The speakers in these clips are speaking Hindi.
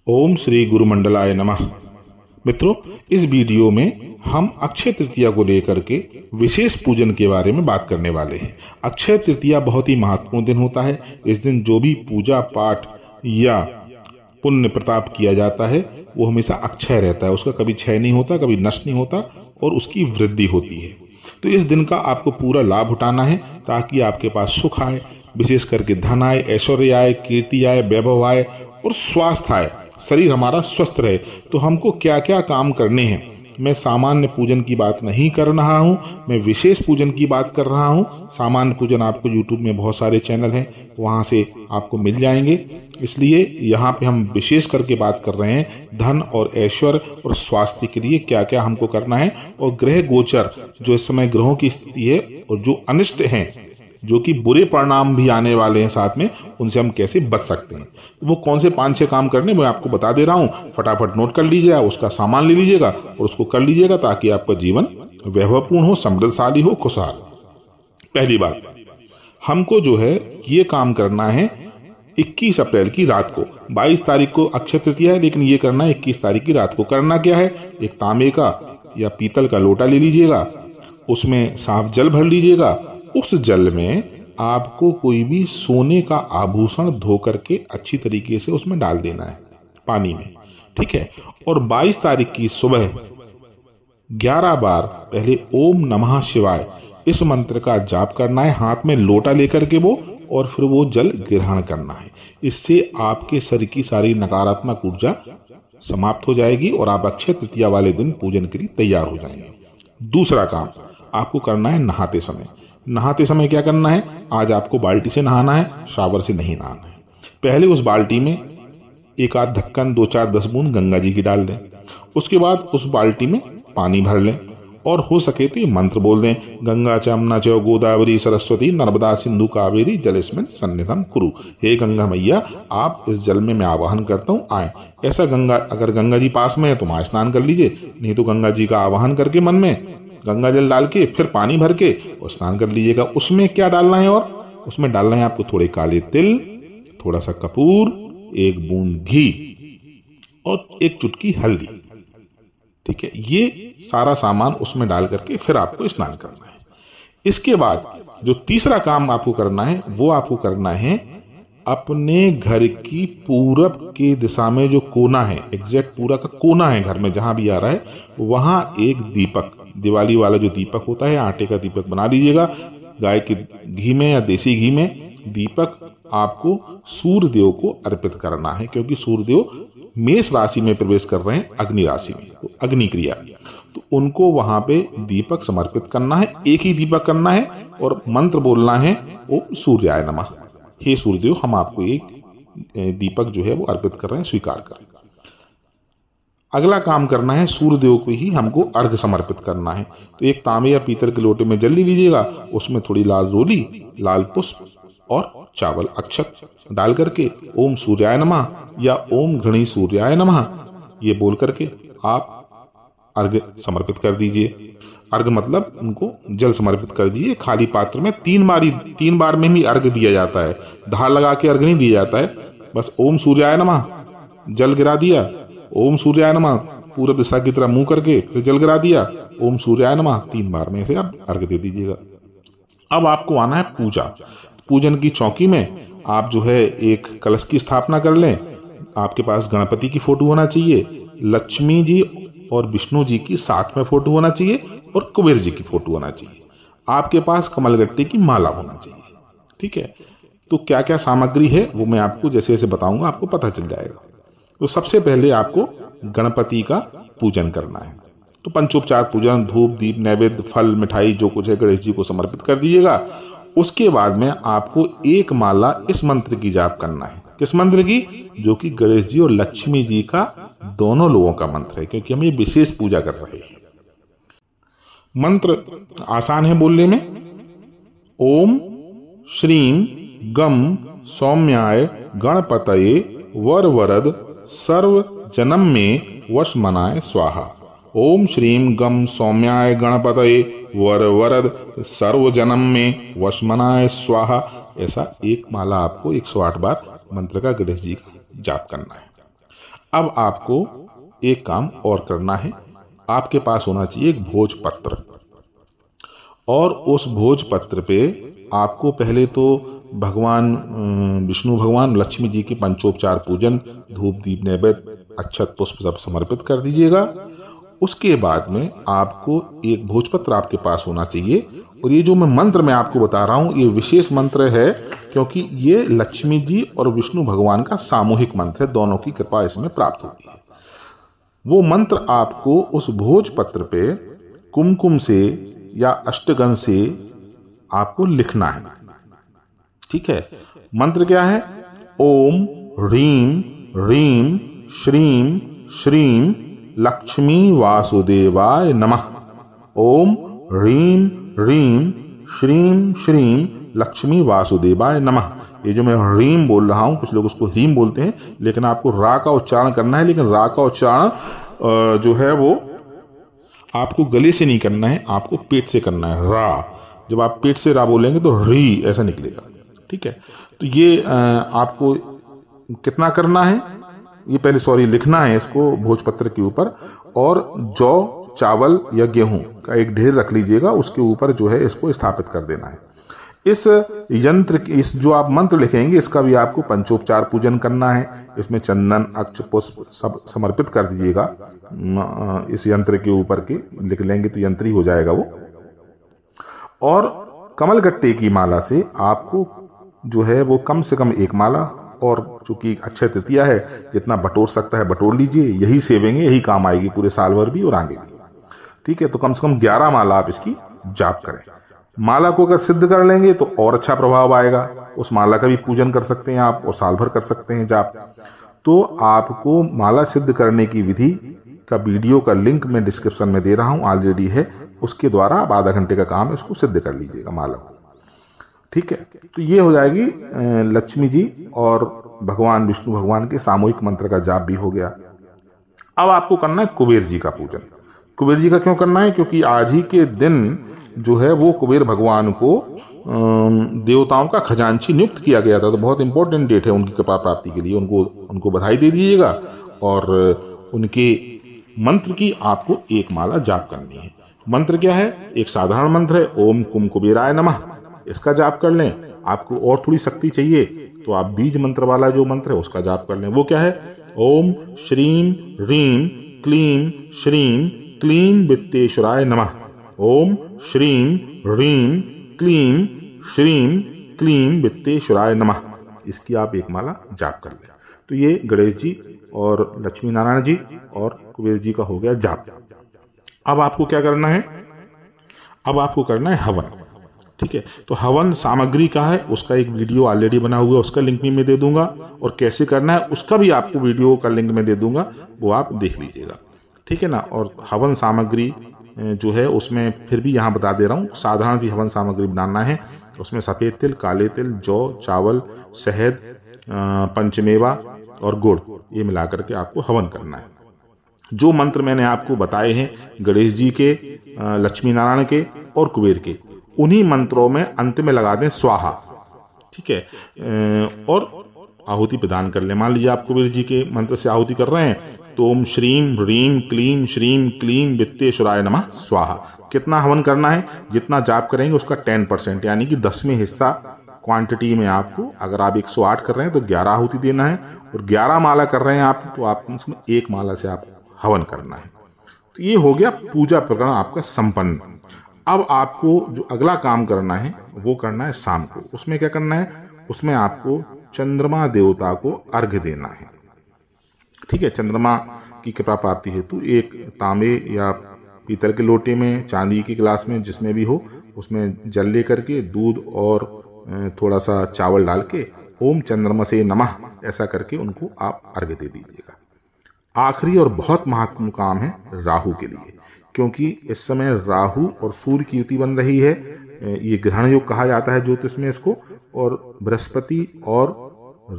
ओम श्री गुरुमंडलाय नमः। मित्रों, इस वीडियो में हम अक्षय तृतीया को लेकर के विशेष पूजन के बारे में बात करने वाले हैं। अक्षय तृतीया बहुत ही महत्वपूर्ण दिन होता है। इस दिन जो भी पूजा पाठ या पुण्य प्रताप किया जाता है वो हमेशा अक्षय रहता है, उसका कभी क्षय नहीं होता, कभी नष्ट नहीं होता और उसकी वृद्धि होती है। तो इस दिन का आपको पूरा लाभ उठाना है ताकि आपके पास सुख आए, विशेष करके धन आए, ऐश्वर्य आए, कीर्ति आए, वैभव आए और स्वास्थ्य आए, शरीर हमारा स्वस्थ रहे। तो हमको क्या क्या काम करने हैं, मैं सामान्य पूजन की बात नहीं कर रहा हूं, मैं विशेष पूजन की बात कर रहा हूं। सामान्य पूजन आपको यूट्यूब में बहुत सारे चैनल हैं, वहां से आपको मिल जाएंगे। इसलिए यहाँ पे हम विशेष करके बात कर रहे हैं धन और ऐश्वर्य और स्वास्थ्य के लिए क्या क्या हमको करना है, और ग्रह गोचर जो इस समय ग्रहों की स्थिति है और जो अनिष्ट हैं, जो कि बुरे परिणाम भी आने वाले हैं साथ में, उनसे हम कैसे बच सकते हैं। वो कौन से 5-6 काम करने मैं आपको बता दे रहा हूं, फटाफट नोट कर लीजिएगा, उसका सामान ले लीजिएगा और उसको कर लीजिएगा ताकि आपका जीवन वैभवपूर्ण हो, समृद्धशाली हो, खुशहाल। पहली बात, हमको जो है ये काम करना है 21 अप्रैल की रात को। 22 तारीख को अक्षय तृतीया है, लेकिन ये करना है 21 तारीख की रात को। करना क्या है, एक तांबे का या पीतल का लोटा ले लीजिएगा, उसमें साफ जल भर लीजिएगा। उस जल में आपको कोई भी सोने का आभूषण धो करके अच्छी तरीके से उसमें डाल देना है पानी में, ठीक है। और 22 तारीख की सुबह 11 बार पहले ओम नमः शिवाय इस मंत्र का जाप करना है, हाथ में लोटा लेकर के वो, और फिर वो जल ग्रहण करना है। इससे आपके शरीर की सारी नकारात्मक ऊर्जा समाप्त हो जाएगी और आप अक्षय तृतीया वाले दिन पूजन के लिए तैयार हो जाएंगे। दूसरा काम आपको करना है नहाते समय। नहाते समय क्या करना है, आज आपको बाल्टी से नहाना है, शावर से नहीं नहाना है। पहले उस बाल्टी में एक आध ढक्कन 2-4-10 बूंद गंगा जी की डाल दें। उसके बाद उस बाल्टी में पानी भर लें और हो सके तो ये मंत्र बोल दें, गंगा च यमुना च गोदावरी सरस्वती नर्मदा सिंधु कावेरी जलेस्मिन् सन्निधं कुरु। हे गंगा मैया, आप इस जल में मैं आवाहन करता हूँ, आए। ऐसा गंगा, अगर गंगा जी पास में है तो वहां स्नान कर लीजिए, नहीं तो गंगा जी का आवाहन करके मन में गंगा जल डाल के फिर पानी भर के और स्नान कर लीजिएगा। उसमें क्या डालना है, और उसमें डालना है आपको थोड़े काले तिल, थोड़ा सा कपूर, 1 बूंद घी और 1 चुटकी हल्दी, ठीक है। ये सारा सामान उसमें डाल करके फिर आपको स्नान करना है। इसके बाद जो तीसरा काम आपको करना है वो आपको करना है अपने घर की पूरब की दिशा में जो कोना है, एग्जैक्ट पूरा का कोना है घर में जहां भी आ रहा है, वहां एक दीपक, दिवाली वाला जो दीपक होता है, आटे का दीपक बना लीजिएगा। गाय के घी में या देसी घी में दीपक आपको सूर्य देव को अर्पित करना है, क्योंकि सूर्य देव मेष राशि में प्रवेश कर रहे हैं, अग्नि राशि में, तो अग्नि क्रिया, तो उनको वहां पे दीपक समर्पित करना है। एक ही दीपक करना है और मंत्र बोलना है, ओम सूर्याय नमः। हे सूर्यदेव, हम आपको एक दीपक जो है वो अर्पित कर रहे हैं, स्वीकार करें। अगला काम करना है, सूर्यदेव को ही हमको अर्घ समर्पित करना है। तो एक तांबे या पीतल के लोटे में जल लीजिएगा, उसमें थोड़ी लाल रोली, लाल पुष्प और चावल अक्षत डाल करके ओम सूर्याय नमः या ओम घृणी सूर्याय नमः ये बोल करके आप अर्घ समर्पित कर दीजिए। अर्घ मतलब उनको जल समर्पित कर दीजिए खाली पात्र में। 3 बार में भी अर्घ दिया जाता है, धार लगा के अर्घ नहीं दिया जाता है। बस ओम सूर्याय नमः जल गिरा दिया, ओम सूर्याय नमः पूरब दिशा की तरह मुंह करके फिर जल गिरा दिया, ओम सूर्याय नमः 3 बार में से आप अर्घ दे दीजिएगा। अब आपको आना है पूजा। पूजन की चौकी में आप जो है एक कलश की स्थापना कर लें। आपके पास गणपति की फोटो होना चाहिए, लक्ष्मी जी और विष्णु जी की साथ में फोटो होना चाहिए और कुबेर जी की फोटो होना चाहिए। आपके पास कमलगट्टे की माला होना चाहिए, ठीक है। तो क्या क्या सामग्री है वो मैं आपको जैसे जैसे बताऊंगा आपको पता चल जाएगा। तो सबसे पहले आपको गणपति का पूजन करना है। तो पंचोपचार पूजन, धूप दीप नैवेद्य फल मिठाई जो कुछ है गणेश जी को समर्पित कर दीजिएगा। उसके बाद में आपको एक माला इस मंत्र की जाप करना है। किस मंत्र की, जो कि गणेश जी और लक्ष्मी जी का दोनों लोगों का मंत्र है, क्योंकि हम ये विशेष पूजा कर रहे हैं। मंत्र आसान है बोलने में, ओम श्रीम गम सौम्याय गणपतये वर वरद सर्व जन्म में वश मनाय स्वाहा। ओम श्रीम गम सौम्याय गणपतये वर वरद सर्व जन्म में वश मनाय स्वाहा। ऐसा एक माला आपको 108 बार मंत्र का गणेश जी का जाप करना है। अब आपको एक काम और करना है। आपके पास होना चाहिए एक भोजपत्र, और उस भोजपत्र पे आपको पहले तो भगवान विष्णु भगवान लक्ष्मी जी की पंचोपचार पूजन, धूप दीप नैवेद्य अक्षत पुष्प सब समर्पित कर दीजिएगा। उसके बाद में आपको एक भोजपत्र आपके पास होना चाहिए। और ये जो मैं मंत्र मैं आपको बता रहा हूँ, ये विशेष मंत्र है, क्योंकि ये लक्ष्मी जी और विष्णु भगवान का सामूहिक मंत्र है, दोनों की कृपा इसमें प्राप्त होती है। वो मंत्र आपको उस भोजपत्र पे कुमकुम से या अष्टगंध से आपको लिखना है। ठीक है, मंत्र क्या है? ओम ह्रीम ह्रीम श्रीम श्रीम लक्ष्मी वासुदेवाय नमः। ओम ह्रीम ह्रीम श्रीम श्रीम लक्ष्मी वासुदेवाय नमः। ये जो मैं ह्रीम बोल रहा हूं, कुछ लोग उसको ह्रीम बोलते हैं, लेकिन आपको रा का उच्चारण करना है। लेकिन रा का उच्चारण जो है वो आपको गले से नहीं करना है, आपको पेट से करना है। रा, जब आप पेट से रा बोलेंगे तो री ऐसा निकलेगा। ठीक है, तो ये आपको कितना करना है, ये पहले लिखना है इसको भोजपत्र के ऊपर। और जौ चावल या गेहूं का एक ढेर रख लीजिएगा, उसके ऊपर जो है इसको स्थापित कर देना है। इस यंत्र, इस जो आप मंत्र लिखेंगे, इसका भी आपको पंचोपचार पूजन करना है। इसमें चंदन अक्ष पुष्प सब समर्पित कर दीजिएगा। इस यंत्र के ऊपर के लिख लेंगे तो यंत्र ही हो जाएगा वो। और कमलगट्टे की माला से आपको जो है वो कम से कम एक माला, और चूंकि अक्षय तृतीया है, जितना बटोर सकता है बटोर लीजिए। यही सेवेंगे, यही काम आएगी पूरे साल भर भी और आगे भी। ठीक है, तो कम से कम 11 माला आप इसकी जाप करें। माला को अगर सिद्ध कर लेंगे तो और अच्छा प्रभाव आएगा। उस माला का भी पूजन कर सकते हैं आप, और साल भर कर सकते हैं जाप। तो आपको माला सिद्ध करने की विधि का वीडियो का लिंक मैं डिस्क्रिप्शन में दे रहा हूं, ऑलरेडी है। उसके द्वारा आप आधा घंटे का काम है, उसको सिद्ध कर लीजिएगा माला को। ठीक है, तो ये हो जाएगी लक्ष्मी जी और भगवान विष्णु भगवान के सामूहिक मंत्र का जाप भी हो गया। अब आपको करना है कुबेर जी का पूजन। कुबेर जी का क्यों करना है? क्योंकि आज ही के दिन जो है वो कुबेर भगवान को देवताओं का खजांची नियुक्त किया गया था। तो बहुत इंपॉर्टेंट डेट है उनकी कृपा प्राप्ति के लिए। उनको बधाई दे दीजिएगा। और उनके मंत्र की आपको एक माला जाप करनी है। मंत्र क्या है? एक साधारण मंत्र है, ओम कुम कुबेराय नमः। इसका जाप कर लें। आपको और थोड़ी शक्ति चाहिए तो आप बीज मंत्र वाला जो मंत्र है उसका जाप कर लें। वो क्या है? ओम श्रीम ह्रीम क्लीम श्रीम क्लीम वित्तेश्वराय नमः। ओम श्रीम ह्रीम क्लीम श्रीम क्लीम वित्तेश्वराय नमः। इसकी आप एक माला जाप कर लें। तो ये गणेश जी और लक्ष्मी नारायण जी और कुबेर जी का हो गया जाप। अब आपको क्या करना है? अब आपको करना है हवन। ठीक है, तो हवन सामग्री का है, उसका एक वीडियो ऑलरेडी बना हुआ है, उसका लिंक भी मैं दे दूंगा। और कैसे करना है उसका भी आपको वीडियो का लिंक मैं दे दूंगा, वो आप देख लीजिएगा। ठीक है ना। और हवन सामग्री जो है उसमें फिर भी यहाँ बता दे रहा हूँ, साधारण सी हवन सामग्री बनाना है। उसमें सफ़ेद तिल, काले तिल, जौ, चावल, शहद, पंचमेवा और गुड़, ये मिला करके आपको हवन करना है। जो मंत्र मैंने आपको बताए हैं गणेश जी के, लक्ष्मी नारायण के और कुबेर के, उन्हीं मंत्रों में अंत में लगा दें स्वाहा। ठीक है, और आहुति प्रदान कर ले। मान लीजिए आप कुबेर जी के मंत्र से आहुति कर रहे हैं तो ओम श्रीम ह्रीम क्लीम श्रीम क्लीम वित्तेश्वराय नमः स्वाहा। कितना हवन करना है? जितना जाप करेंगे उसका 10%, यानी कि 10वें हिस्सा क्वांटिटी में आपको, अगर आप 108 कर रहे हैं तो 11 आहुति देना है, और 11 माला कर रहे हैं आप तो आपको उसमें एक माला से आपको हवन करना है। तो ये हो गया पूजा प्रकरण आपका संपन्न। अब आपको जो अगला काम करना है वो करना है शाम को। उसमें क्या करना है? उसमें आपको चंद्रमा देवता को अर्घ्य देना है। ठीक है, चंद्रमा की कृपा प्राप्ति हेतु एक तांबे या पीतल के लोटे में, चांदी के गिलास में, जिसमें भी हो, उसमें जल लेकर के दूध और थोड़ा सा चावल डाल के ओम चंद्रमा से नमः ऐसा करके उनको आप अर्घ्य दे दीजिएगा। आखिरी और बहुत महत्वपूर्ण काम है राहु के लिए, क्योंकि इस समय राहु और सूर्य की युति बन रही है। ये ग्रहण योग कहा जाता है ज्योतिष में इसको। और बृहस्पति और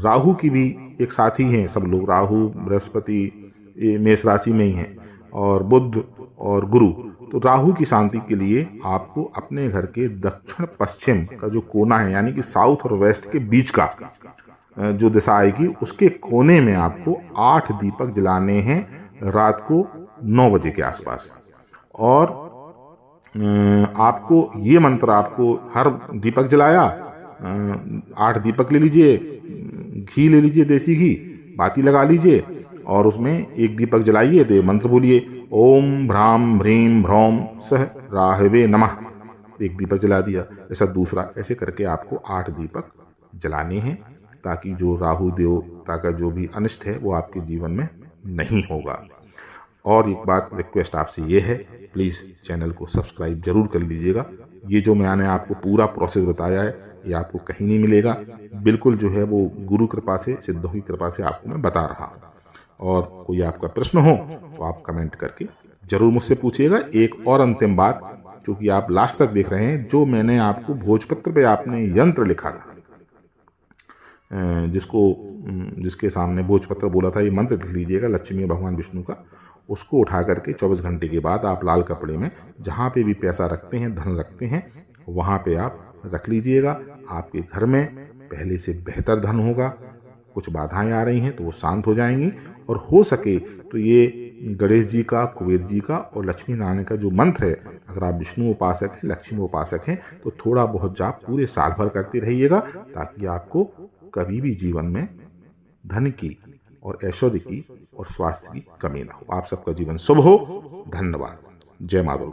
राहु की भी एक साथी हैं सब लोग। राहु बृहस्पति मेष राशि में ही हैं, और बुध और गुरु। तो राहु की शांति के लिए आपको अपने घर के दक्षिण पश्चिम का जो कोना है, यानी कि साउथ और वेस्ट के बीच का जो दिशा आएगी उसके कोने में आपको 8 दीपक जलाने हैं रात को 9 बजे के आसपास। और आपको ये मंत्र, आपको हर दीपक जलाया 8 दीपक ले लीजिए, घी ले लीजिए, देसी घी, बाती लगा लीजिए और उसमें एक दीपक जलाइए तो मंत्र बोलिए, ओम भ्राम भ्रीम भ्रौम सह राहवे नमः, एक दीपक जला दिया। ऐसा दूसरा, ऐसे करके आपको 8 दीपक जलाने हैं ताकि जो राहु देवता का जो भी अनिष्ट है वो आपके जीवन में नहीं होगा। और एक बात रिक्वेस्ट आपसे ये है, प्लीज़ चैनल को सब्सक्राइब जरूर कर लीजिएगा। ये जो मैंने आपको पूरा प्रोसेस बताया है ये आपको कहीं नहीं मिलेगा, बिल्कुल जो है वो गुरु कृपा से, सिद्धों की कृपा से आपको मैं बता रहा हूँ। और कोई आपका प्रश्न हो तो आप कमेंट करके जरूर मुझसे पूछिएगा। एक और अंतिम बात, चूंकि आप लास्ट तक देख रहे हैं, जो मैंने आपको भोजपत्र पे आपने यंत्र लिखा था, जिसके सामने भोजपत्र बोला था ये मंत्र लिख लीजिएगा लक्ष्मी भगवान विष्णु का, उसको उठा करके 24 घंटे के बाद आप लाल कपड़े में जहाँ पे भी पैसा रखते हैं, धन रखते हैं, वहाँ पे आप रख लीजिएगा। आपके घर में पहले से बेहतर धन होगा, कुछ बाधाएं आ रही हैं तो वो शांत हो जाएंगी। और हो सके तो ये गणेश जी का, कुबेर जी का और लक्ष्मी नारायण का जो मंत्र है, अगर आप विष्णु उपासक हैं, लक्ष्मी उपासक हैं, तो थोड़ा बहुत जाप पूरे साल भर करते रहिएगा ताकि आपको कभी भी जीवन में धन की और ऐश्वर्य की और स्वास्थ्य की कमी ना हो। आप सबका जीवन शुभ हो। धन्यवाद। जय माता।